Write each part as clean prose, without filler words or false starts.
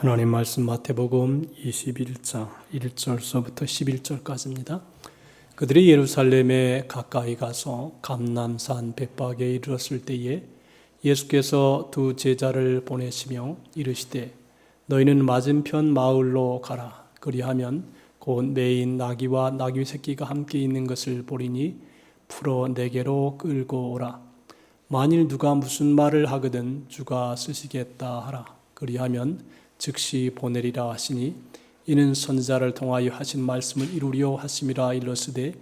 하나님 말씀 마태복음 21장 1절서부터 11절까지입니다. 그들이 예루살렘에 가까이 가서 감람산 벳박에 이르렀을 때에 예수께서 두 제자를 보내시며 이르시되 너희는 맞은편 마을로 가라. 그리하면 곧 매인 나귀와 나귀 새끼가 함께 있는 것을 보리니 풀어 내게로 끌고 오라. 만일 누가 무슨 말을 하거든 주가 쓰시겠다 하라. 그리하면 즉시 보내리라 하시니 이는 선지자를 통하여 하신 말씀을 이루려 하심이라. 일러스되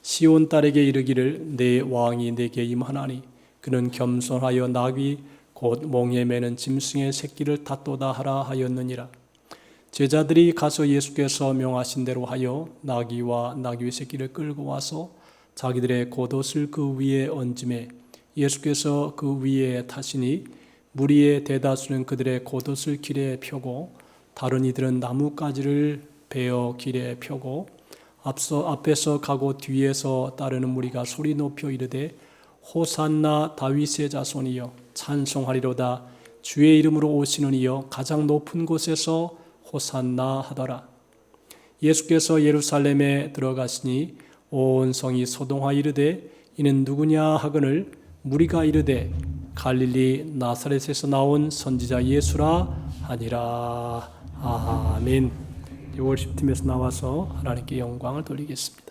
시온 딸에게 이르기를 내 왕이 내게 임하나니 그는 겸손하여 나귀 곧 몽에 매는 짐승의 새끼를 탓도다 하라 하였느니라. 제자들이 가서 예수께서 명하신 대로 하여 나귀와 나귀의 새끼를 끌고 와서 자기들의 겉옷을 그 위에 얹음에 예수께서 그 위에 타시니 무리의 대다수는 그들의 겉옷을 길에 펴고 다른 이들은 나뭇가지를 베어 길에 펴고 앞에서 가고 뒤에서 따르는 무리가 소리 높여 이르되 호산나 다윗의 자손이여 찬송하리로다. 주의 이름으로 오시는 이여 가장 높은 곳에서 호산나 하더라. 예수께서 예루살렘에 들어가시니 온 성이 소동하여 이르되 이는 누구냐 하거늘 무리가 이르되 갈릴리 나사렛에서 나온 선지자 예수라 하니라. 아멘. 월십팀에서 나와서 하나님께 영광을 돌리겠습니다.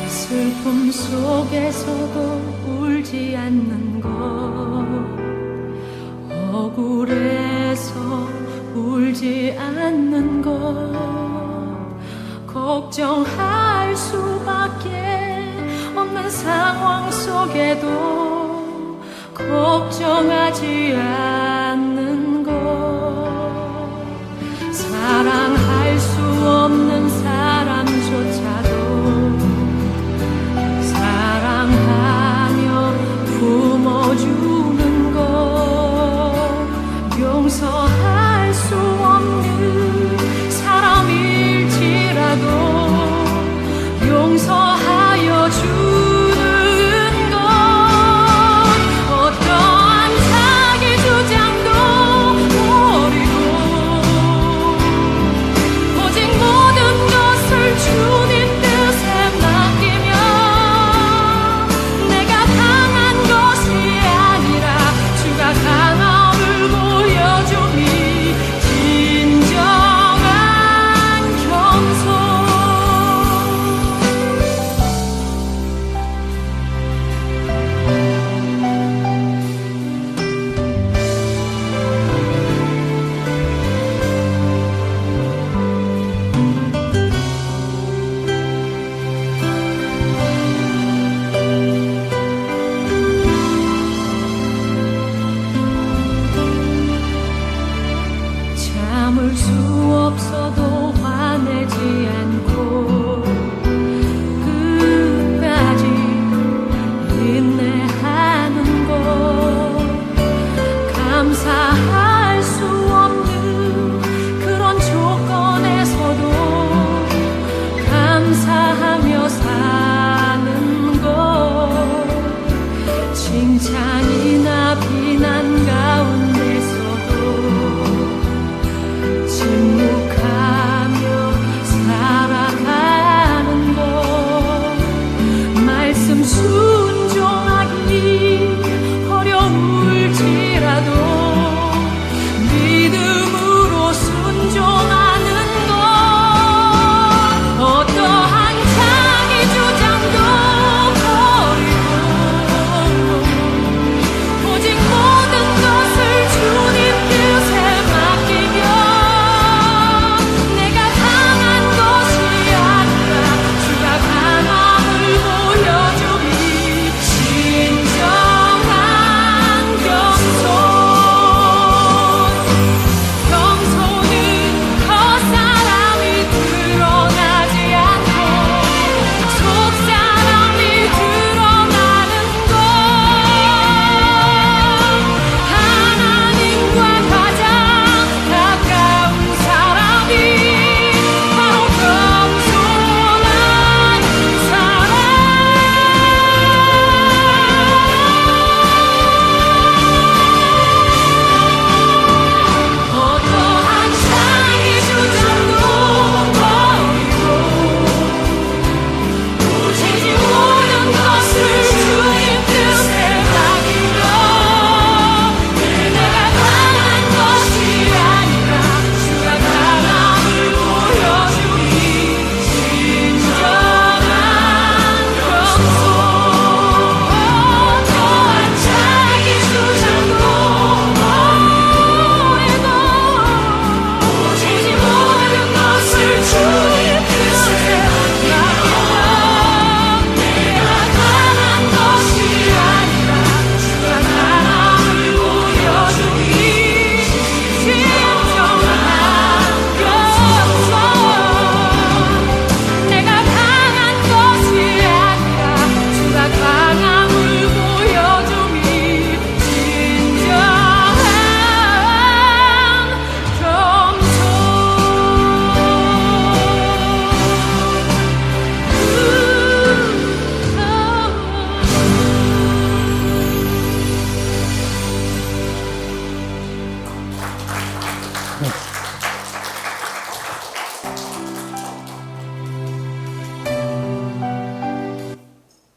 슬픔 속에서도 울지 않는 것, 억울해서 울지 않는 것, 걱정할 수밖에 없는 상황 속에도 걱정하지 않는 것, 사랑할 수 없는 사람조차도 사랑하며 품어주는 것, 용서할 수 없는 사람일지라도 용서하여 주는 것, 어떠한 자기 주장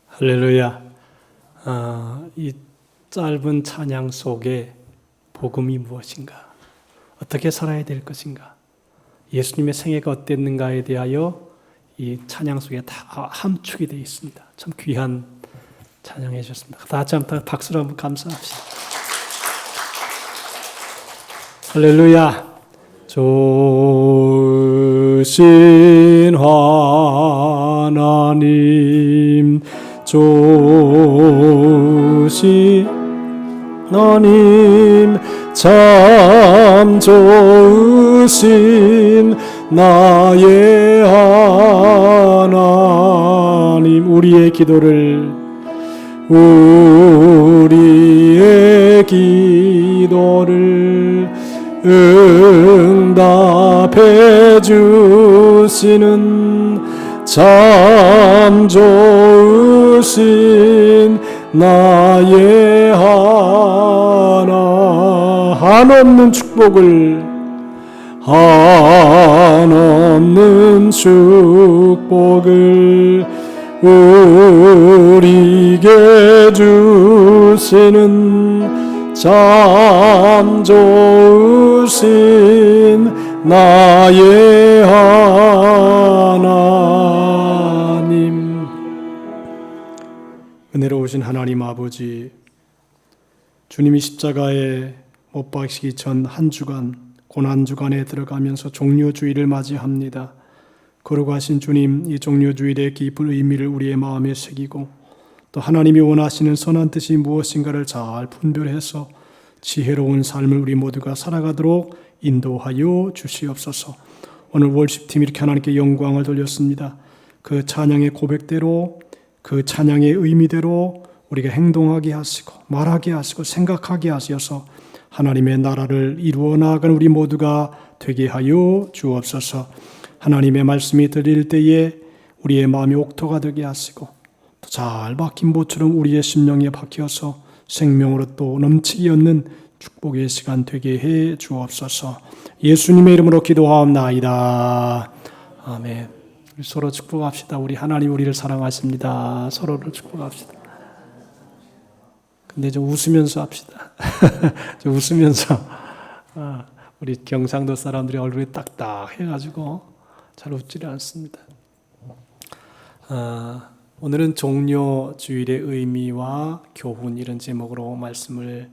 할렐루야. 이 짧은 찬양 속에 복음이 무엇인가? 어떻게 살아야 될 것인가? 예수님의 생애가 어땠는가에 대하여 이 찬양 속에 다 함축이 되어 있습니다. 참 귀한 찬양해 주셨습니다. 다 같이 한번 박수로 한번 감사합시다. 할렐루야. 조신 하나님, 조신 하나님, 참 좋으신 나의 하나님, 우리의 기도를 응답해 주시는 참 좋으신 나의 한없는 축복을, 한없는 축복을 우리에게 주시는 참 좋으신 나의 하나님. 은혜로우신 하나님 아버지, 주님이 십자가에 못 박히기 전 한 주간, 고난 주간에 들어가면서 종료주일을 맞이합니다. 거룩하신 주님, 이 종료주일의 깊은 의미를 우리의 마음에 새기고 또 하나님이 원하시는 선한 뜻이 무엇인가를 잘 분별해서 지혜로운 삶을 우리 모두가 살아가도록 인도하여 주시옵소서. 오늘 월십팀 이렇게 하나님께 영광을 돌렸습니다. 그 찬양의 고백대로, 그 찬양의 의미대로 우리가 행동하게 하시고 말하게 하시고 생각하게 하셔서 하나님의 나라를 이루어 나아가는 우리 모두가 되게 하여 주옵소서. 하나님의 말씀이 들릴 때에 우리의 마음이 옥토가 되게 하시고 잘 박힌 보처럼 우리의 심령에 박혀서 생명으로 또 넘치게 얻는 축복의 시간 되게 해 주옵소서. 예수님의 이름으로 기도하옵나이다. 아멘. 우리 서로 축복합시다. 우리 하나님 우리를 사랑하십니다. 서로를 축복합시다. 근데 좀 웃으면서 합시다. 좀 웃으면서. 우리 경상도 사람들이 얼굴이 딱딱해가지고 잘 웃지 않습니다. 오늘은 종료주일의 의미와 교훈 이런 제목으로 말씀을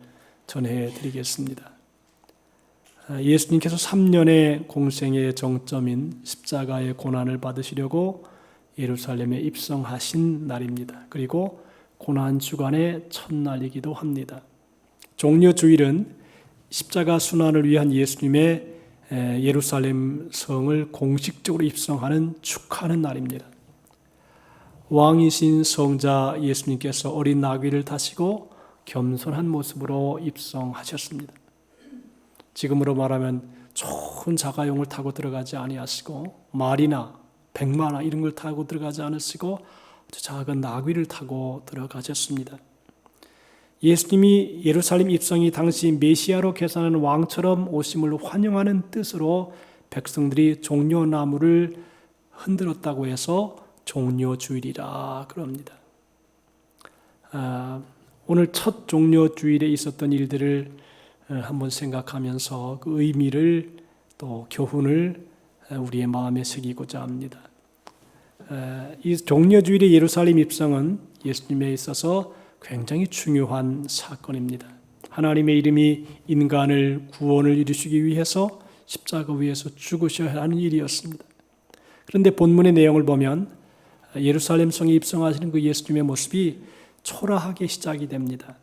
전해드리겠습니다. 예수님께서 3년의 공생의 정점인 십자가의 고난을 받으시려고 예루살렘에 입성하신 날입니다. 그리고 고난주간의 첫날이기도 합니다. 종료주일은 십자가 순환을 위한 예수님의 예루살렘 성을 공식적으로 입성하는 축하하는 날입니다. 왕이신 성자 예수님께서 어린 나귀를 타시고 겸손한 모습으로 입성하셨습니다. 지금으로 말하면 좋은 자가용을 타고 들어가지 아니하시고 말이나 백마나 이런 걸 타고 들어가지 않으시고 아주 작은 나귀를 타고 들어가셨습니다. 예수님이 예루살렘 입성이 당시 메시아로 계산하는 왕처럼 오심을 환영하는 뜻으로 백성들이 종려나무를 흔들었다고 해서 종려주일이라 그럽니다. 오늘 첫 종려주일에 있었던 일들을 한번 생각하면서 그 의미를 또 교훈을 우리의 마음에 새기고자 합니다. 이 종려주일의 예루살렘 입성은 예수님에 있어서 굉장히 중요한 사건입니다. 하나님의 이름이 인간을 구원을 이루시기 위해서 십자가 위에서 죽으셔야 하는 일이었습니다. 그런데 본문의 내용을 보면 예루살렘 성에 입성하시는 그 예수님의 모습이 초라하게 시작이 됩니다.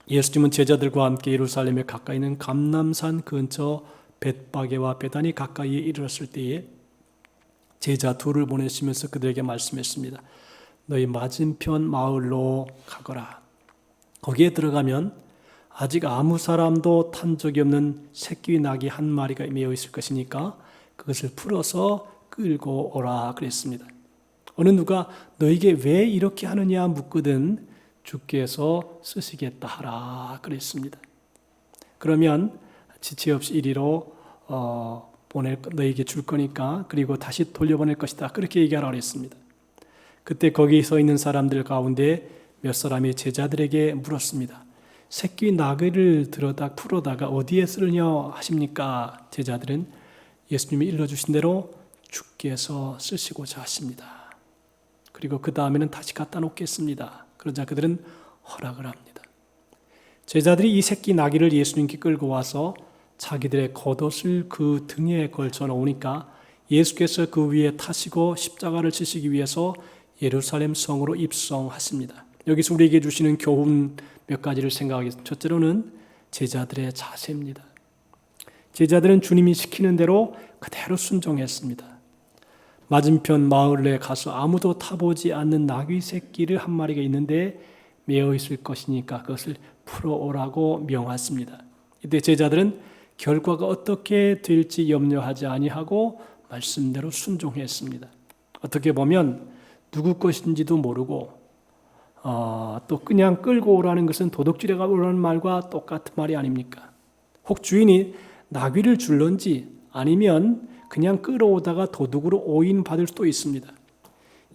예수님은 제자들과 함께 예루살렘에 가까이 있는 감람산 근처 벳바게와 베다니 가까이에 이르렀을 때에 제자 둘을 보내시면서 그들에게 말씀했습니다. 너희 맞은편 마을로 가거라. 거기에 들어가면 아직 아무 사람도 탄 적이 없는 새끼 나귀 한 마리가 매여 있을 것이니까 그것을 풀어서 끌고 오라 그랬습니다. 어느 누가 너에게 왜 이렇게 하느냐 묻거든 주께서 쓰시겠다 하라 그랬습니다. 그러면 지체 없이 이리로 너에게 줄 거니까 그리고 다시 돌려보낼 것이다. 그렇게 얘기하라고 했습니다. 그때 거기 서 있는 사람들 가운데 몇 사람이 제자들에게 물었습니다. 새끼 나귀를 풀어다가 어디에 쓰느냐 하십니까? 제자들은 예수님이 일러주신 대로 주께서 쓰시고자 하십니다. 그리고 그 다음에는 다시 갖다 놓겠습니다. 그러자 그들은 허락을 합니다. 제자들이 이 새끼 나귀를 예수님께 끌고 와서 자기들의 겉옷을 그 등에 걸쳐 놓으니까 예수께서 그 위에 타시고 십자가를 지시기 위해서 예루살렘 성으로 입성하십니다. 여기서 우리에게 주시는 교훈 몇 가지를 생각하겠습니다. 첫째로는 제자들의 자세입니다. 제자들은 주님이 시키는 대로 그대로 순종했습니다. 맞은편 마을에 가서 아무도 타보지 않는 나귀 새끼를 한 마리가 있는데 매어 있을 것이니까 그것을 풀어오라고 명했습니다. 이때 제자들은 결과가 어떻게 될지 염려하지 아니하고 말씀대로 순종했습니다. 어떻게 보면 누구 것인지도 모르고 또 그냥 끌고 오라는 것은 도둑질해가 오라는 말과 똑같은 말이 아닙니까? 혹 주인이 나귀를 줄런지 아니면 그냥 끌어오다가 도둑으로 오인받을 수도 있습니다.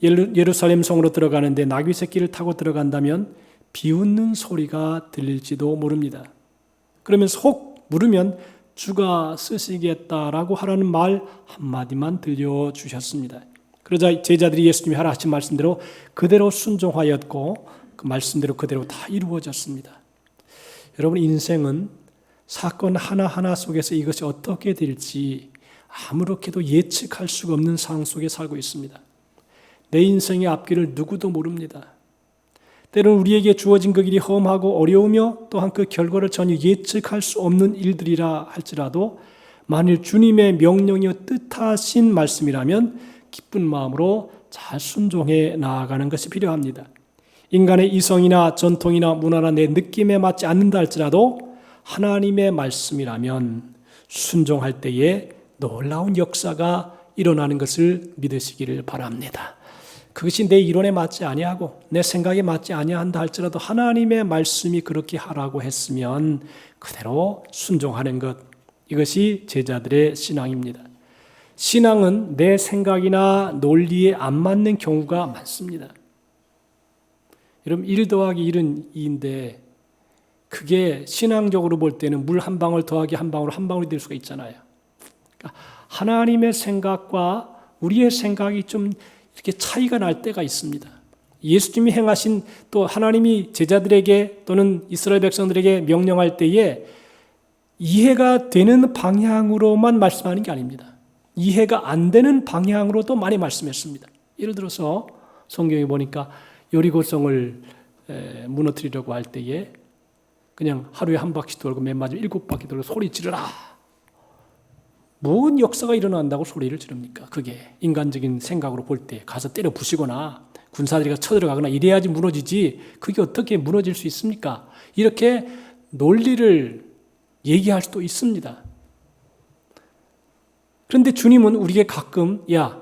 예루살렘 성으로 들어가는데 나귀 새끼를 타고 들어간다면 비웃는 소리가 들릴지도 모릅니다. 그러면서 혹 물으면 주가 쓰시겠다라고 하라는 말 한마디만 들려주셨습니다. 그러자 제자들이 예수님이 하라 하신 말씀대로 그대로 순종하였고 그 말씀대로 그대로 다 이루어졌습니다. 여러분, 인생은 사건 하나하나 속에서 이것이 어떻게 될지 아무렇게도 예측할 수가 없는 상황 속에 살고 있습니다. 내 인생의 앞길을 누구도 모릅니다. 때로는 우리에게 주어진 그 길이 험하고 어려우며 또한 그 결과를 전혀 예측할 수 없는 일들이라 할지라도 만일 주님의 명령이여 뜻하신 말씀이라면 기쁜 마음으로 잘 순종해 나아가는 것이 필요합니다. 인간의 이성이나 전통이나 문화나 내 느낌에 맞지 않는다 할지라도 하나님의 말씀이라면 순종할 때에 놀라운 역사가 일어나는 것을 믿으시기를 바랍니다. 그것이 내 이론에 맞지 아니하고 내 생각에 맞지 아니한다 할지라도 하나님의 말씀이 그렇게 하라고 했으면 그대로 순종하는 것, 이것이 제자들의 신앙입니다. 신앙은 내 생각이나 논리에 안 맞는 경우가 많습니다. 여러분, 1 더하기 1은 2인데 그게 신앙적으로 볼 때는 물 한 방울 더하기 한 방울 한 방울이 될 수가 있잖아요. 그러니까 하나님의 생각과 우리의 생각이 좀 이렇게 차이가 날 때가 있습니다. 예수님이 행하신 또 하나님이 제자들에게 또는 이스라엘 백성들에게 명령할 때에 이해가 되는 방향으로만 말씀하는 게 아닙니다. 이해가 안 되는 방향으로도 많이 말씀했습니다. 예를 들어서 성경에 보니까 여리고성을 무너뜨리려고 할 때에 그냥 하루에 한 바퀴 돌고 맨 마지막 7바퀴 돌고 소리 지르라. 뭔 역사가 일어난다고 소리를 지릅니까? 그게 인간적인 생각으로 볼 때 가서 때려 부시거나 군사들이 쳐들어가거나 이래야지 무너지지 그게 어떻게 무너질 수 있습니까? 이렇게 논리를 얘기할 수도 있습니다. 그런데 주님은 우리에게 가끔 야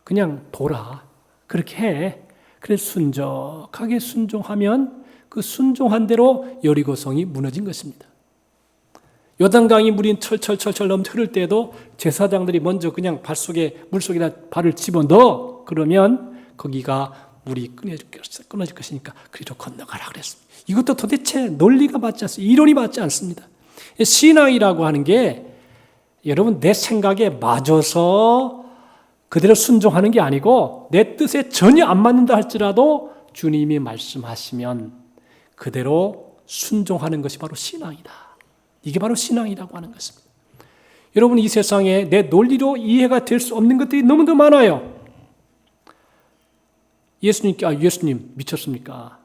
그냥 돌아 그렇게 해. 그래서 순적하게 순종하면 그 순종한 대로 여리고성이 무너진 것입니다. 요단강이 물이 철철철철 넘쳐 흐를 때에도 제사장들이 먼저 그냥 물속에다 발을 집어넣어. 그러면 거기가 물이 끊어질 것이니까 그리로 건너가라 그랬습니다. 이것도 도대체 논리가 맞지 않습니다. 이론이 맞지 않습니다. 신앙이라고 하는 게 여러분 내 생각에 맞아서 그대로 순종하는 게 아니고 내 뜻에 전혀 안 맞는다 할지라도 주님이 말씀하시면 그대로 순종하는 것이 바로 신앙이다. 이게 바로 신앙이라고 하는 것입니다. 여러분, 이 세상에 내 논리로 이해가 될 수 없는 것들이 너무도 많아요. 예수님 미쳤습니까?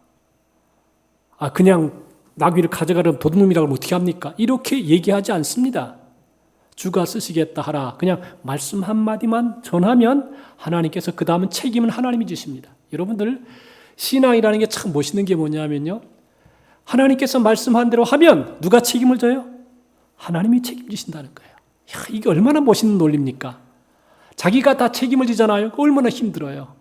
그냥 나귀를 가져가려면 도둑놈이라고 하면 어떻게 합니까? 이렇게 얘기하지 않습니다. 주가 쓰시겠다 하라. 그냥 말씀 한마디만 전하면 하나님께서 그 다음은 책임은 하나님이 지십니다. 여러분들, 신앙이라는 게 참 멋있는 게 뭐냐면요. 하나님께서 말씀한 대로 하면 누가 책임을 져요? 하나님이 책임지신다는 거예요. 이게 얼마나 멋있는 논리입니까? 자기가 다 책임을 지잖아요. 얼마나 힘들어요.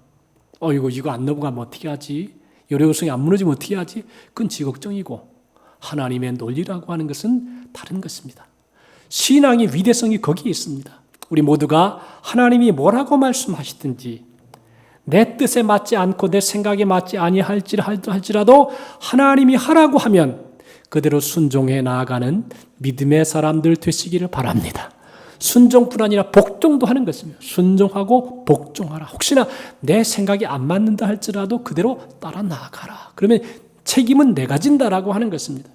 이거 안 넘어가면 어떻게 하지? 여리고성이 안 무너지면 어떻게 하지? 그건 지 걱정이고 하나님의 논리라고 하는 것은 다른 것입니다. 신앙의 위대성이 거기에 있습니다. 우리 모두가 하나님이 뭐라고 말씀하시든지 내 뜻에 맞지 않고 내 생각에 맞지 아니할지라도 하나님이 하라고 하면 그대로 순종해 나아가는 믿음의 사람들 되시기를 바랍니다. 순종뿐 아니라 복종도 하는 것입니다. 순종하고 복종하라. 혹시나 내 생각이 안 맞는다 할지라도 그대로 따라 나아가라. 그러면 책임은 내가 진다라고 하는 것입니다.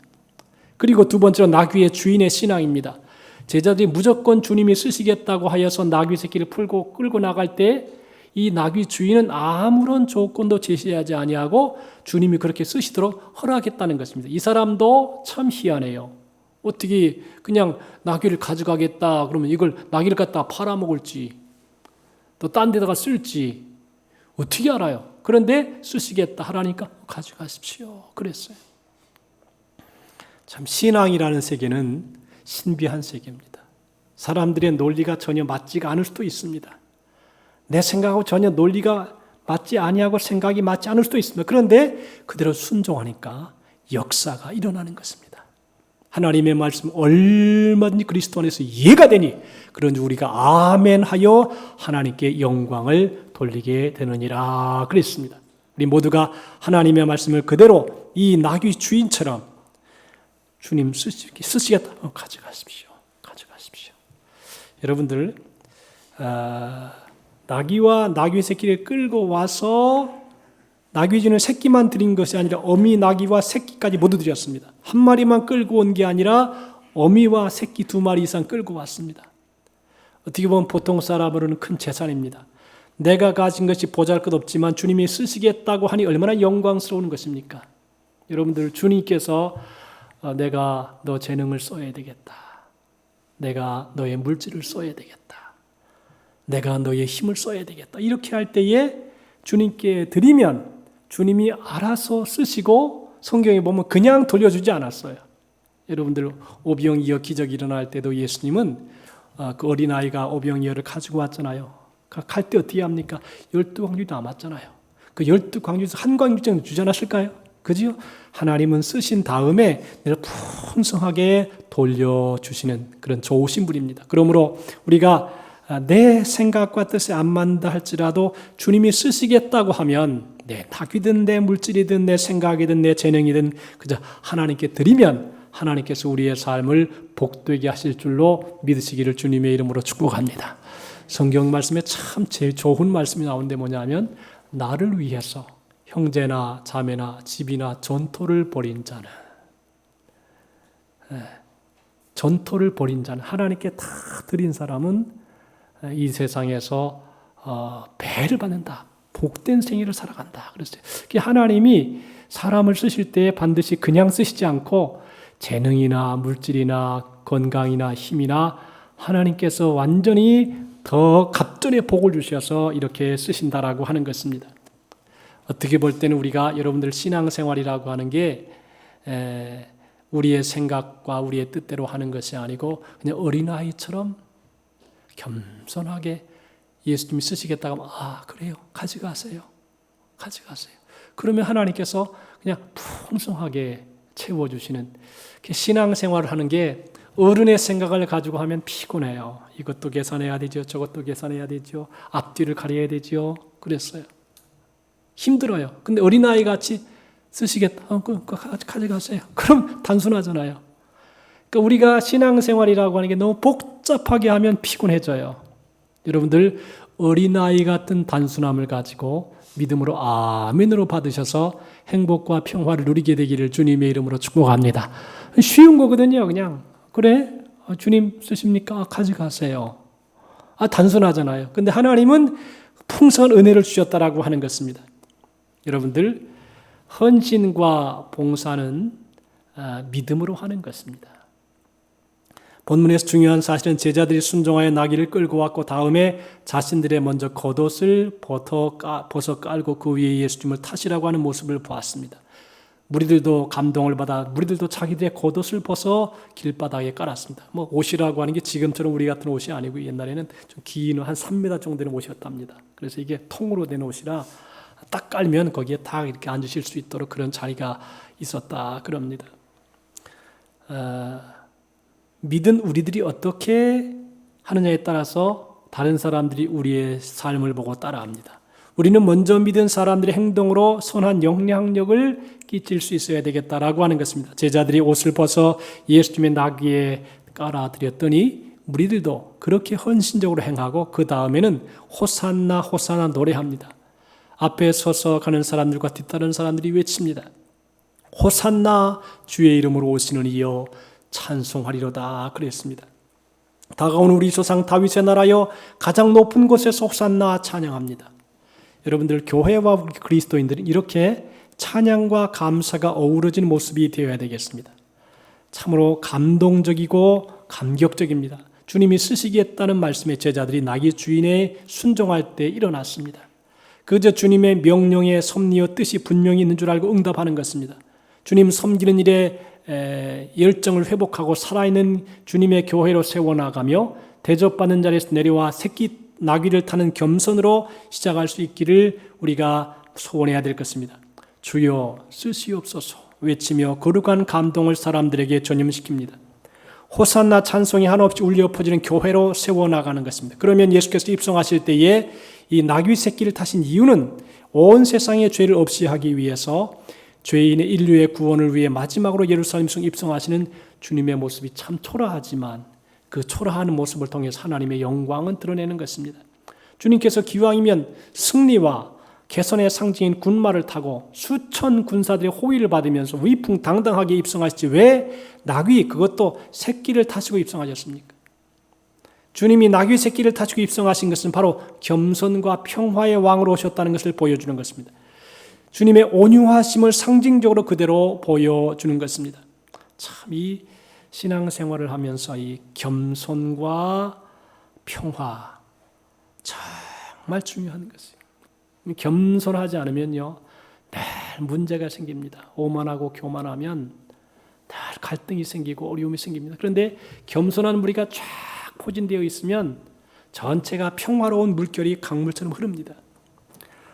그리고 두 번째로 나귀의 주인의 신앙입니다. 제자들이 무조건 주님이 쓰시겠다고 하여서 나귀 새끼를 풀고 끌고 나갈 때 이 나귀 주인은 아무런 조건도 제시하지 아니하고 주님이 그렇게 쓰시도록 허락했다는 것입니다. 이 사람도 참 희한해요. 어떻게 그냥 나귀를 가져가겠다 그러면 이걸 나귀를 갖다 팔아먹을지 또 딴 데다가 쓸지 어떻게 알아요? 그런데 쓰시겠다 하라니까 가져가십시오. 그랬어요. 참 신앙이라는 세계는 신비한 세계입니다. 사람들의 논리가 전혀 맞지가 않을 수도 있습니다. 내 생각하고 전혀 논리가 맞지 아니하고 생각이 맞지 않을 수도 있습니다. 그런데 그대로 순종하니까 역사가 일어나는 것입니다. 하나님의 말씀 얼마든지 그리스도 안에서 이해가 되니 그런지 우리가 아멘하여 하나님께 영광을 돌리게 되느니라 그랬습니다. 우리 모두가 하나님의 말씀을 그대로 이 나귀 주인처럼 주님 쓰시겠다. 가져가십시오. 가져가십시오. 여러분들 나귀와 나귀 새끼를 끌고 와서 나귀주는 새끼만 드린 것이 아니라 어미 나귀와 새끼까지 모두 드렸습니다. 한 마리만 끌고 온 게 아니라 어미와 새끼 2마리 이상 끌고 왔습니다. 어떻게 보면 보통 사람으로는 큰 재산입니다. 내가 가진 것이 보잘것없지만 주님이 쓰시겠다고 하니 얼마나 영광스러운 것입니까? 여러분들 주님께서 내가 너 재능을 써야 되겠다. 내가 너의 물질을 써야 되겠다. 내가 너의 힘을 써야 되겠다. 이렇게 할 때에 주님께 드리면 주님이 알아서 쓰시고 성경에 보면 그냥 돌려주지 않았어요. 여러분들 오병이어 기적이 일어날 때도 예수님은 그 어린아이가 오병이어를 가지고 왔잖아요. 갈 때 어떻게 합니까? 12광주도 남았잖아요. 그 12광주에서 한 광주 정도 주지 않았을까요? 그지요? 하나님은 쓰신 다음에 내가 풍성하게 돌려주시는 그런 좋으신 분입니다. 그러므로 우리가 내 생각과 뜻에 안 맞는다 할지라도 주님이 쓰시겠다고 하면 내 나귀든 내 물질이든 내 생각이든 내 재능이든 그저 하나님께 드리면 하나님께서 우리의 삶을 복되게 하실 줄로 믿으시기를 주님의 이름으로 축복합니다. 성경 말씀에 참 제일 좋은 말씀이 나오는데 뭐냐면 나를 위해서 형제나 자매나 집이나 전토를 벌인 자는 전토를 벌인 자는 하나님께 다 드린 사람은 이 세상에서 배를 받는다. 복된 생애를 살아간다. 그랬어요. 하나님이 사람을 쓰실 때 반드시 그냥 쓰시지 않고 재능이나 물질이나 건강이나 힘이나 하나님께서 완전히 더 갑전의 복을 주셔서 이렇게 쓰신다라고 하는 것입니다. 어떻게 볼 때는 우리가 여러분들 신앙생활이라고 하는 게 우리의 생각과 우리의 뜻대로 하는 것이 아니고 그냥 어린아이처럼 겸손하게 예수님이 쓰시겠다고 하면 그래요. 가져가세요. 가져가세요. 그러면 하나님께서 그냥 풍성하게 채워주시는 신앙생활을 하는 게 어른의 생각을 가지고 하면 피곤해요. 이것도 계산해야 되죠. 저것도 계산해야 되죠. 앞뒤를 가려야 되죠. 그랬어요. 힘들어요. 근데 어린아이 같이 쓰시겠다. 가져가세요. 그럼 단순하잖아요. 그러니까 우리가 신앙생활이라고 하는 게 너무 복잡하게 하면 피곤해져요. 여러분들 어린아이 같은 단순함을 가지고 믿음으로 아멘으로 받으셔서 행복과 평화를 누리게 되기를 주님의 이름으로 축복합니다. 쉬운 거거든요. 그냥 그래 주님 쓰십니까? 가져가세요. 단순하잖아요. 근데 하나님은 풍성한 은혜를 주셨다라고 하는 것입니다. 여러분들 헌신과 봉사는 믿음으로 하는 것입니다. 본문에서 중요한 사실은 제자들이 순종하여 나귀를 끌고 왔고 다음에 자신들의 먼저 겉옷을 벗어 깔고 그 위에 예수님을 타시라고 하는 모습을 보았습니다. 무리들도 감동을 받아 무리들도 자기들의 겉옷을 벗어 길바닥에 깔았습니다. 옷이라고 하는 게 지금처럼 우리 같은 옷이 아니고 옛날에는 좀 긴 한 3m 정도 되는 옷이었답니다. 그래서 이게 통으로 된 옷이라 딱 깔면 거기에 딱 이렇게 앉으실 수 있도록 그런 자리가 있었다 그럽니다. 믿은 우리들이 어떻게 하느냐에 따라서 다른 사람들이 우리의 삶을 보고 따라합니다. 우리는 먼저 믿은 사람들의 행동으로 선한 영향력을 끼칠 수 있어야 되겠다라고 하는 것입니다. 제자들이 옷을 벗어 예수님의 나귀에 깔아드렸더니 무리들도 그렇게 헌신적으로 행하고 그 다음에는 호산나 호산나 노래합니다. 앞에 서서 가는 사람들과 뒤따르는 사람들이 외칩니다. 호산나 주의 이름으로 오시는 이여 찬송하리로다 그랬습니다. 다가온 우리 조상 다윗의 나라여 가장 높은 곳에서 호산나 찬양합니다. 여러분들 교회와 우리 그리스도인들은 이렇게 찬양과 감사가 어우러진 모습이 되어야 되겠습니다. 참으로 감동적이고 감격적입니다. 주님이 쓰시겠다는 말씀에 제자들이 나귀 주인에 순종할 때 일어났습니다. 그저 주님의 명령에 섭리와 뜻이 분명히 있는 줄 알고 응답하는 것입니다. 주님 섬기는 일에 열정을 회복하고 살아있는 주님의 교회로 세워나가며 대접받는 자리에서 내려와 새끼 나귀를 타는 겸손으로 시작할 수 있기를 우리가 소원해야 될 것입니다. 주여 쓰시옵소서 외치며 거룩한 감동을 사람들에게 전염시킵니다. 호산나 찬송이 한없이 울려 퍼지는 교회로 세워나가는 것입니다. 그러면 예수께서 입성하실 때에 이 나귀 새끼를 타신 이유는 온 세상의 죄를 없이 하기 위해서 죄인의 인류의 구원을 위해 마지막으로 예루살렘 성 입성하시는 주님의 모습이 참 초라하지만 그 초라한 모습을 통해서 하나님의 영광은 드러내는 것입니다. 주님께서 기왕이면 승리와 개선의 상징인 군마를 타고 수천 군사들의 호위를 받으면서 위풍당당하게 입성하시지 왜 나귀 그것도 새끼를 타시고 입성하셨습니까? 주님이 나귀 새끼를 타시고 입성하신 것은 바로 겸손과 평화의 왕으로 오셨다는 것을 보여주는 것입니다. 주님의 온유하심을 상징적으로 그대로 보여주는 것입니다. 참 이 신앙생활을 하면서 이 겸손과 평화 정말 중요한 것이에요. 겸손하지 않으면요 늘 문제가 생깁니다. 오만하고 교만하면 늘 갈등이 생기고 어려움이 생깁니다. 그런데 겸손한 무리가 쫙 포진되어 있으면 전체가 평화로운 물결이 강물처럼 흐릅니다.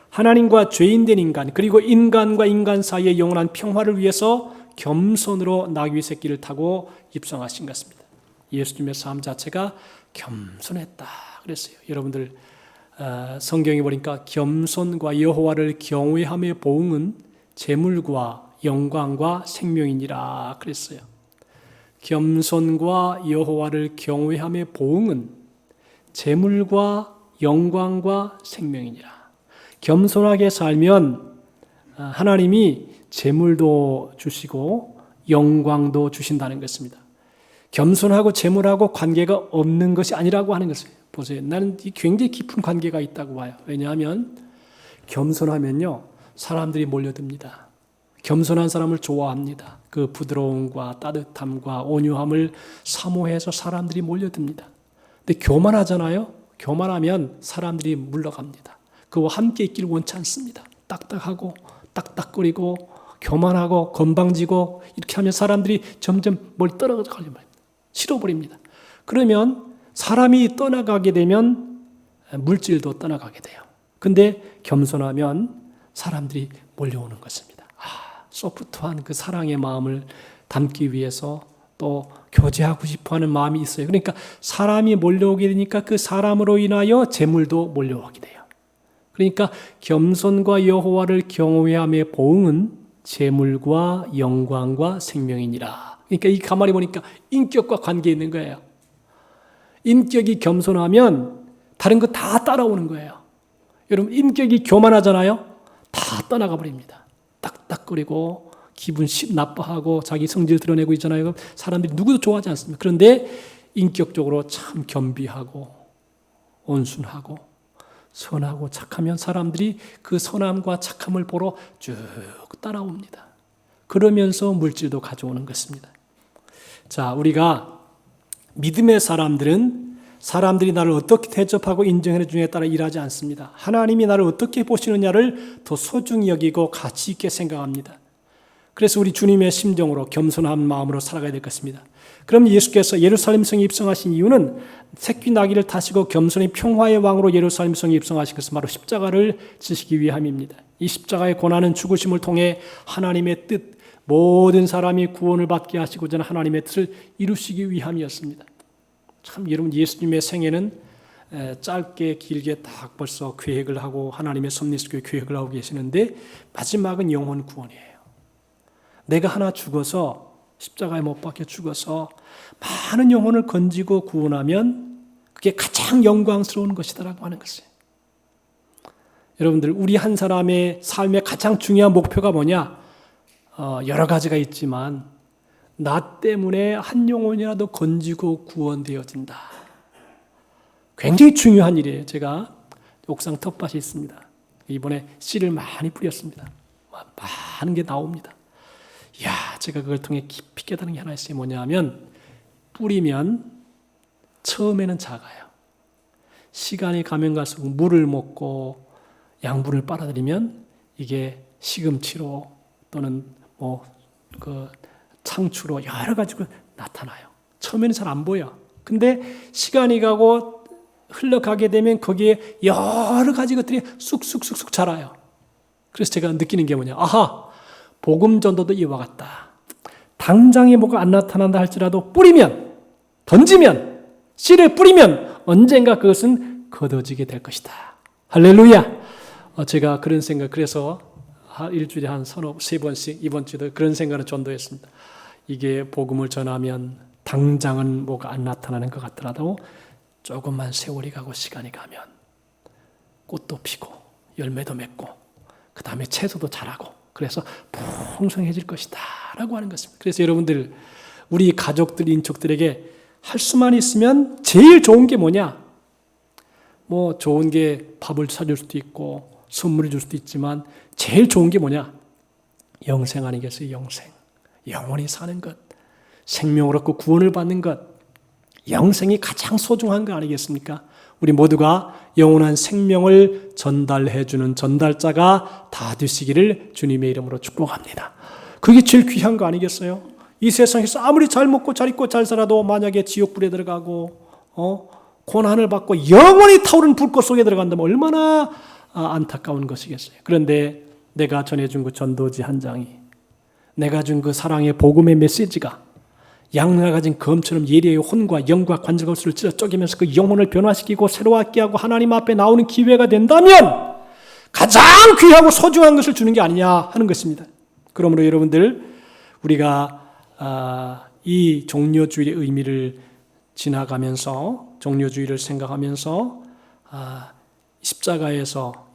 하나님과 죄인된 인간 그리고 인간과 인간 사이의 영원한 평화를 위해서 겸손으로 나귀 새끼를 타고 입성하신 것입니다. 예수님의 삶 자체가 겸손했다 그랬어요. 여러분들 성경에 보니까 겸손과 여호와를 경외함의 보응은 재물과 영광과 생명이니라 그랬어요. 겸손과 여호와를 경외함의 보응은 재물과 영광과 생명이니라. 겸손하게 살면 하나님이 재물도 주시고 영광도 주신다는 것입니다. 겸손하고 재물하고 관계가 없는 것이 아니라고 하는 것이에요. 보세요. 나는 굉장히 깊은 관계가 있다고 봐요. 왜냐하면 겸손하면요 사람들이 몰려듭니다. 겸손한 사람을 좋아합니다. 그 부드러움과 따뜻함과 온유함을 사모해서 사람들이 몰려듭니다. 근데 교만하잖아요. 교만하면 사람들이 물러갑니다. 그와 함께 있기를 원치 않습니다. 딱딱하고 딱딱거리고 교만하고 건방지고 이렇게 하면 사람들이 점점 멀리 떨어져 가려고 싫어버립니다. 그러면 사람이 떠나가게 되면 물질도 떠나가게 돼요. 근데 겸손하면 사람들이 몰려오는 것입니다. 소프트한 그 사랑의 마음을 담기 위해서 또 교제하고 싶어하는 마음이 있어요. 그러니까 사람이 몰려오게 되니까 그 사람으로 인하여 재물도 몰려오게 돼요. 그러니까 겸손과 여호와를 경외함의 보응은 재물과 영광과 생명이니라. 그러니까 이 가만히 보니까 인격과 관계 있는 거예요. 인격이 겸손하면 다른 거 다 따라오는 거예요. 여러분 인격이 교만하잖아요. 다 떠나가 버립니다. 딱딱거리고 기분 나빠하고 자기 성질 드러내고 있잖아요. 사람들이 누구도 좋아하지 않습니다. 그런데 인격적으로 참 겸비하고 온순하고 선하고 착하면 사람들이 그 선함과 착함을 보러 쭉 따라옵니다. 그러면서 물질도 가져오는 것입니다. 자, 우리가 믿음의 사람들은 사람들이 나를 어떻게 대접하고 인정해 주느냐에 따라 일하지 않습니다. 하나님이 나를 어떻게 보시느냐를 더 소중히 여기고 가치 있게 생각합니다. 그래서 우리 주님의 심정으로 겸손한 마음으로 살아가야 될 것입니다. 그럼 예수께서 예루살렘 성에 입성하신 이유는 새끼 나귀를 타시고 겸손히 평화의 왕으로 예루살렘 성에 입성하신 것은 바로 십자가를 지시기 위함입니다. 이 십자가의 고난은 죽으심을 통해 하나님의 뜻, 모든 사람이 구원을 받게 하시고자 하는 하나님의 뜻을 이루시기 위함이었습니다. 참 여러분, 예수님의 생애는 짧게 길게 딱 벌써 계획을 하고 하나님의 섭리스교회 계획을 하고 계시는데 마지막은 영혼 구원이에요. 내가 하나 죽어서 십자가에 못 박혀 죽어서 많은 영혼을 건지고 구원하면 그게 가장 영광스러운 것이다라고 하는 것이에요. 여러분들, 우리 한 사람의 삶의 가장 중요한 목표가 뭐냐? 여러 가지가 있지만 나 때문에 한 영혼이라도 건지고 구원되어진다. 굉장히 중요한 일이에요. 제가 옥상 텃밭이 있습니다. 이번에 씨를 많이 뿌렸습니다. 많은 게 나옵니다. 이야, 제가 그걸 통해 깊이 깨달은 게 하나 있어요. 뭐냐 하면 뿌리면 처음에는 작아요. 시간이 가면 갈수록 물을 먹고 양분을 빨아들이면 이게 시금치로 또는 창추로 여러 가지로 나타나요. 처음에는 잘 안 보여. 근데 시간이 가고 흘러가게 되면 거기에 여러 가지 것들이 쑥쑥쑥쑥 자라요. 그래서 제가 느끼는 게 뭐냐. 아하, 복음 전도도 이와 같다. 당장에 뭐가 안 나타난다 할지라도 뿌리면, 던지면, 씨를 뿌리면 언젠가 그것은 거둬지게 될 것이다. 할렐루야. 제가 그런 생각, 그래서 일주일에 한 세 번씩, 이번 주도 그런 생각을 전도했습니다. 이게 복음을 전하면 당장은 뭐가 안 나타나는 것 같더라도 조금만 세월이 가고 시간이 가면 꽃도 피고 열매도 맺고 그 다음에 채소도 자라고 그래서 풍성해질 것이다 라고 하는 것입니다. 그래서 여러분들, 우리 가족들, 인족들에게 할 수만 있으면 제일 좋은 게 뭐냐? 뭐 좋은 게 밥을 사줄 수도 있고 선물을 줄 수도 있지만 제일 좋은 게 뭐냐? 영생 아니겠어요? 영생. 영원히 사는 것. 생명을 얻고 구원을 받는 것. 영생이 가장 소중한 거 아니겠습니까? 우리 모두가 영원한 생명을 전달해주는 전달자가 다 되시기를 주님의 이름으로 축복합니다. 그게 제일 귀한 거 아니겠어요? 이 세상에서 아무리 잘 먹고 잘 입고 잘 살아도 만약에 지옥불에 들어가고 고난을 받고 영원히 타오르는 불꽃 속에 들어간다면 얼마나 안타까운 것이겠어요. 그런데 내가 전해준 그 전도지 한 장이, 내가 준 그 사랑의 복음의 메시지가 양나가 가진 검처럼 예리의 혼과 영과 관절골수를 찢어 쪼개면서 그 영혼을 변화시키고 새로웠게 하고 하나님 앞에 나오는 기회가 된다면 가장 귀하고 소중한 것을 주는 게 아니냐 하는 것입니다. 그러므로 여러분들, 우리가 이 종려주일의 의미를 지나가면서, 종려주일을 생각하면서 십자가에서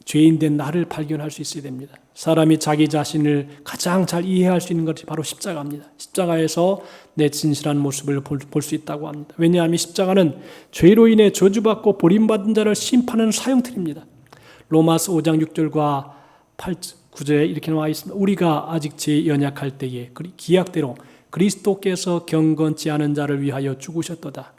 죄인된 나를 발견할 수 있어야 됩니다. 사람이 자기 자신을 가장 잘 이해할 수 있는 것이 바로 십자가입니다. 십자가에서 내 진실한 모습을 볼 수 있다고 합니다. 왜냐하면 십자가는 죄로 인해 저주받고 버림받은 자를 심판하는 사형틀입니다. 로마서 5장 6절과 9절에 이렇게 나와 있습니다. 우리가 아직 죄 연약할 때에 기약대로 그리스도께서 경건치 않은 자를 위하여 죽으셨도다.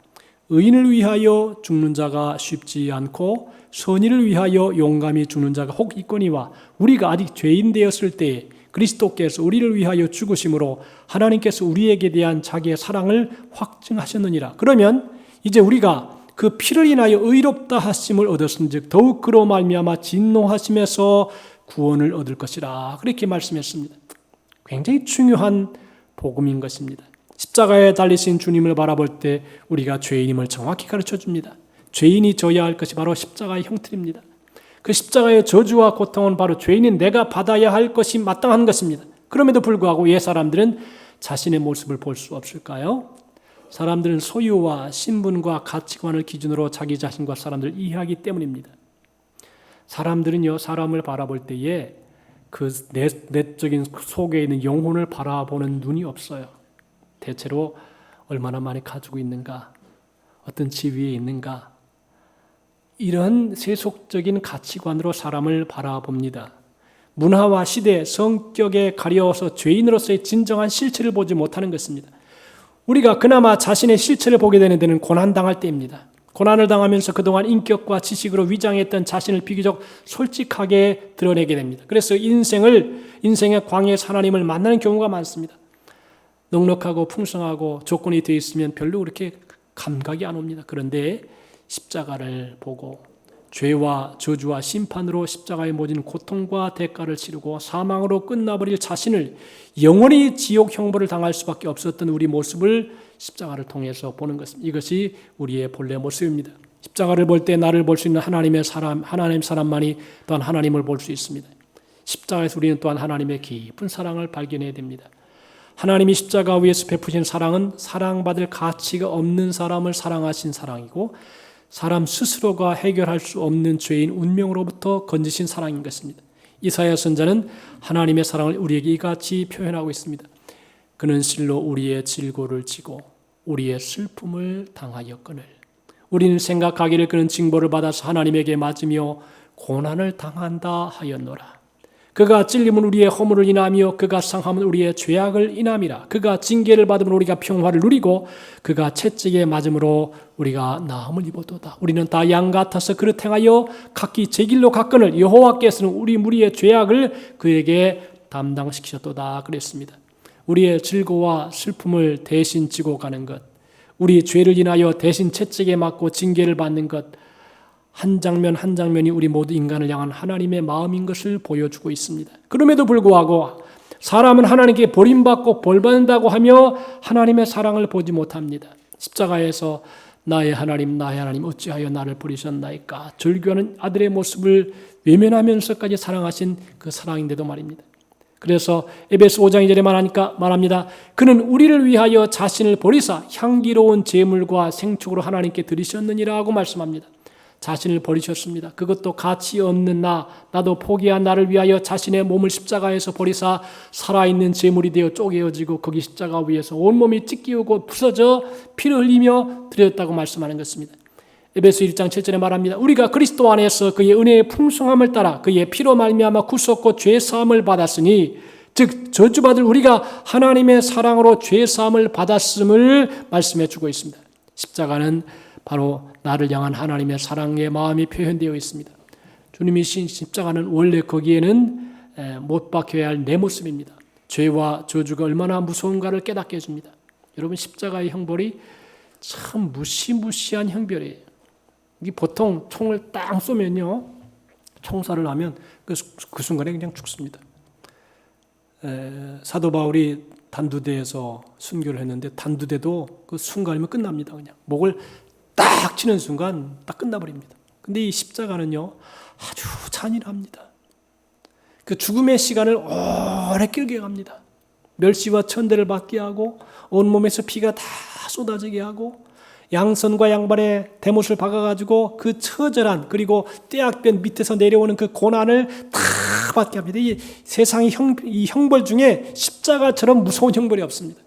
의인을 위하여 죽는 자가 쉽지 않고 선의를 위하여 용감히 죽는 자가 혹 있거니와 우리가 아직 죄인 되었을 때에 그리스도께서 우리를 위하여 죽으심으로 하나님께서 우리에게 대한 자기의 사랑을 확증하셨느니라. 그러면 이제 우리가 그 피를 인하여 의롭다 하심을 얻었은즉 더욱 그로 말미암아 진노하심에서 구원을 얻을 것이라. 그렇게 말씀했습니다. 굉장히 중요한 복음인 것입니다. 십자가에 달리신 주님을 바라볼 때 우리가 죄인임을 정확히 가르쳐줍니다. 죄인이 져야 할 것이 바로 십자가의 형틀입니다. 그 십자가의 저주와 고통은 바로 죄인인 내가 받아야 할 것이 마땅한 것입니다. 그럼에도 불구하고 왜 사람들은 자신의 모습을 볼 수 없을까요? 사람들은 소유와 신분과 가치관을 기준으로 자기 자신과 사람들을 이해하기 때문입니다. 사람들은요, 사람을 바라볼 때에 그 내적인 속에 있는 영혼을 바라보는 눈이 없어요. 대체로 얼마나 많이 가지고 있는가, 어떤 지위에 있는가, 이런 세속적인 가치관으로 사람을 바라봅니다. 문화와 시대, 성격에 가려워서 죄인으로서의 진정한 실체를 보지 못하는 것입니다. 우리가 그나마 자신의 실체를 보게 되는 데는 고난당할 때입니다. 고난을 당하면서 그동안 인격과 지식으로 위장했던 자신을 비교적 솔직하게 드러내게 됩니다. 그래서 인생의 광야에서 하나님을 만나는 경우가 많습니다. 넉넉하고 풍성하고 조건이 되어 있으면 별로 그렇게 감각이 안 옵니다. 그런데 십자가를 보고 죄와 저주와 심판으로 십자가에 모진 고통과 대가를 치르고 사망으로 끝나버릴 자신을 영원히 지옥 형벌을 당할 수밖에 없었던 우리 모습을 십자가를 통해서 보는 것입니다. 이것이 우리의 본래 모습입니다. 십자가를 볼 때 나를 볼 수 있는 하나님 사람만이 또한 하나님을 볼 수 있습니다. 십자가에서 우리는 또한 하나님의 깊은 사랑을 발견해야 됩니다. 하나님이 십자가 위에서 베푸신 사랑은 사랑받을 가치가 없는 사람을 사랑하신 사랑이고 사람 스스로가 해결할 수 없는 죄인 운명으로부터 건지신 사랑인 것입니다. 이사야 선자는 하나님의 사랑을 우리에게 이같이 표현하고 있습니다. 그는 실로 우리의 질고를 지고 우리의 슬픔을 당하였거늘. 우리는 생각하기를 그는 징벌을 받아서 하나님에게 맞으며 고난을 당한다 하였노라. 그가 찔림은 우리의 허물을 인하며 그가 상함은 우리의 죄악을 인함이라. 그가 징계를 받으면 우리가 평화를 누리고 그가 채찍에 맞음으로 우리가 나음을 입었도다. 우리는 다 양 같아서 그릇 행하여 각기 제 길로 갔거늘 여호와께서는 우리 무리의 죄악을 그에게 담당시키셨도다 그랬습니다. 우리의 즐거와 슬픔을 대신 지고 가는 것, 우리 죄를 인하여 대신 채찍에 맞고 징계를 받는 것, 한 장면 한 장면이 우리 모두 인간을 향한 하나님의 마음인 것을 보여주고 있습니다. 그럼에도 불구하고 사람은 하나님께 버림받고 벌받는다고 하며 하나님의 사랑을 보지 못합니다. 십자가에서 나의 하나님 어찌하여 나를 버리셨나이까 절규하는 아들의 모습을 외면하면서까지 사랑하신 그 사랑인데도 말입니다. 그래서 에베소 5장 2절에 말합니다. 그는 우리를 위하여 자신을 버리사 향기로운 제물과 생축으로 하나님께 드리셨느니라고 말씀합니다. 자신을 버리셨습니다. 그것도 가치 없는 나도 포기한 나를 위하여 자신의 몸을 십자가에서 버리사 살아있는 제물이 되어 쪼개어지고 거기 십자가 위에서 온몸이 찢기우고 부서져 피를 흘리며 드렸다고 말씀하는 것입니다. 에베소 1장 7절에 말합니다. 우리가 그리스도 안에서 그의 은혜의 풍성함을 따라 그의 피로 말미암아 구속고 죄사함을 받았으니 즉 저주받을 우리가 하나님의 사랑으로 죄사함을 받았음을 말씀해 주고 있습니다. 십자가는 바로 나를 향한 하나님의 사랑의 마음이 표현되어 있습니다. 주님이 신 십자가는 원래 거기에는 못 박혀야 할 내 모습입니다. 죄와 저주가 얼마나 무서운가를 깨닫게 해줍니다. 여러분 십자가의 형벌이 참 무시무시한 형벌이에요. 이게 보통 총을 딱 쏘면요, 총살을 하면 그 순간에 그냥 죽습니다. 사도 바울이 단두대에서 순교를 했는데 단두대도 그 순간이면 끝납니다. 그냥 목을 딱 치는 순간 딱 끝나버립니다. 근데 이 십자가는요 아주 잔인합니다. 그 죽음의 시간을 오래 길게 갑니다. 멸시와 천대를 받게 하고 온몸에서 피가 다 쏟아지게 하고 양손과 양발에 대못을 박아가지고 그 처절한 그리고 떼약변 밑에서 내려오는 그 고난을 다 받게 합니다. 이 세상의 이 형벌 중에 십자가처럼 무서운 형벌이 없습니다.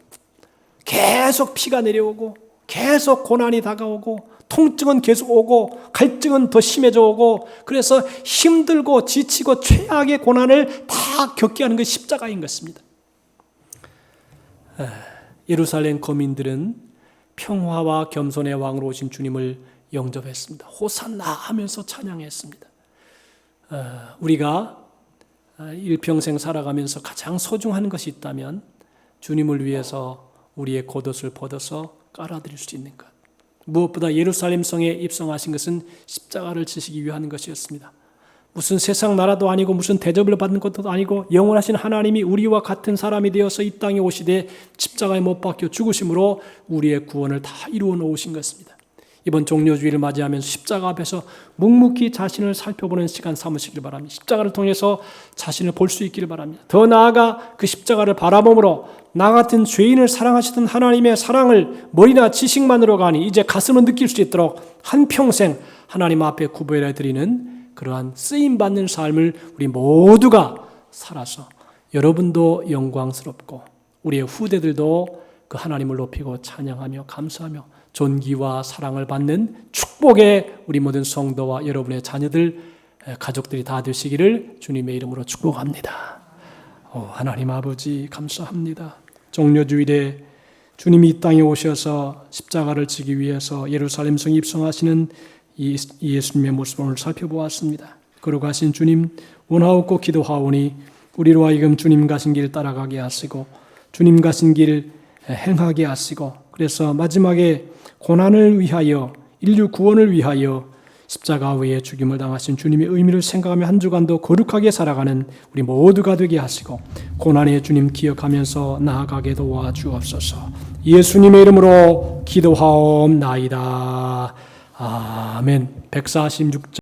계속 피가 내려오고 계속 고난이 다가오고 통증은 계속 오고 갈증은 더 심해져 오고 그래서 힘들고 지치고 최악의 고난을 다 겪게 하는 것이 십자가인 것입니다. 예루살렘 거민들은 평화와 겸손의 왕으로 오신 주님을 영접했습니다. 호산나 하면서 찬양했습니다. 우리가 일평생 살아가면서 가장 소중한 것이 있다면 주님을 위해서 우리의 겉옷을 벗어서 깔아드릴 수 있는 것. 무엇보다 예루살렘 성에 입성하신 것은 십자가를 지시기 위한 것이었습니다. 무슨 세상 나라도 아니고 무슨 대접을 받는 것도 아니고 영원하신 하나님이 우리와 같은 사람이 되어서 이 땅에 오시되 십자가에 못 박혀 죽으심으로 우리의 구원을 다 이루어 놓으신 것입니다. 이번 종려주의를 맞이하면서 십자가 앞에서 묵묵히 자신을 살펴보는 시간 삼으시길 바랍니다. 십자가를 통해서 자신을 볼 수 있기를 바랍니다. 더 나아가 그 십자가를 바라봄으로 나 같은 죄인을 사랑하시던 하나님의 사랑을 머리나 지식만으로가 아니 이제 가슴으로 느낄 수 있도록 한평생 하나님 앞에 구별해 드리는 그러한 쓰임받는 삶을 우리 모두가 살아서 여러분도 영광스럽고 우리의 후대들도 그 하나님을 높이고 찬양하며 감사하며 존귀와 사랑을 받는 축복의 우리 모든 성도와 여러분의 자녀들, 가족들이 다 되시기를 주님의 이름으로 축복합니다. 하나님 아버지 감사합니다. 종려주일에 주님이 이 땅에 오셔서 십자가를 지기 위해서 예루살렘 성에 입성하시는 이 예수님의 모습을 오늘 살펴보았습니다. 걸어가신 주님 원하옵고 기도하오니 우리로 하여금 주님 가신 길 따라가게 하시고 주님 가신 길 행하게 하시고 그래서 마지막에 고난을 위하여 인류 구원을 위하여 십자가 위에 죽임을 당하신 주님의 의미를 생각하며 한 주간도 거룩하게 살아가는 우리 모두가 되게 하시고 고난의 주님 기억하면서 나아가게 도와주옵소서. 예수님의 이름으로 기도하옵나이다. 아멘. 146장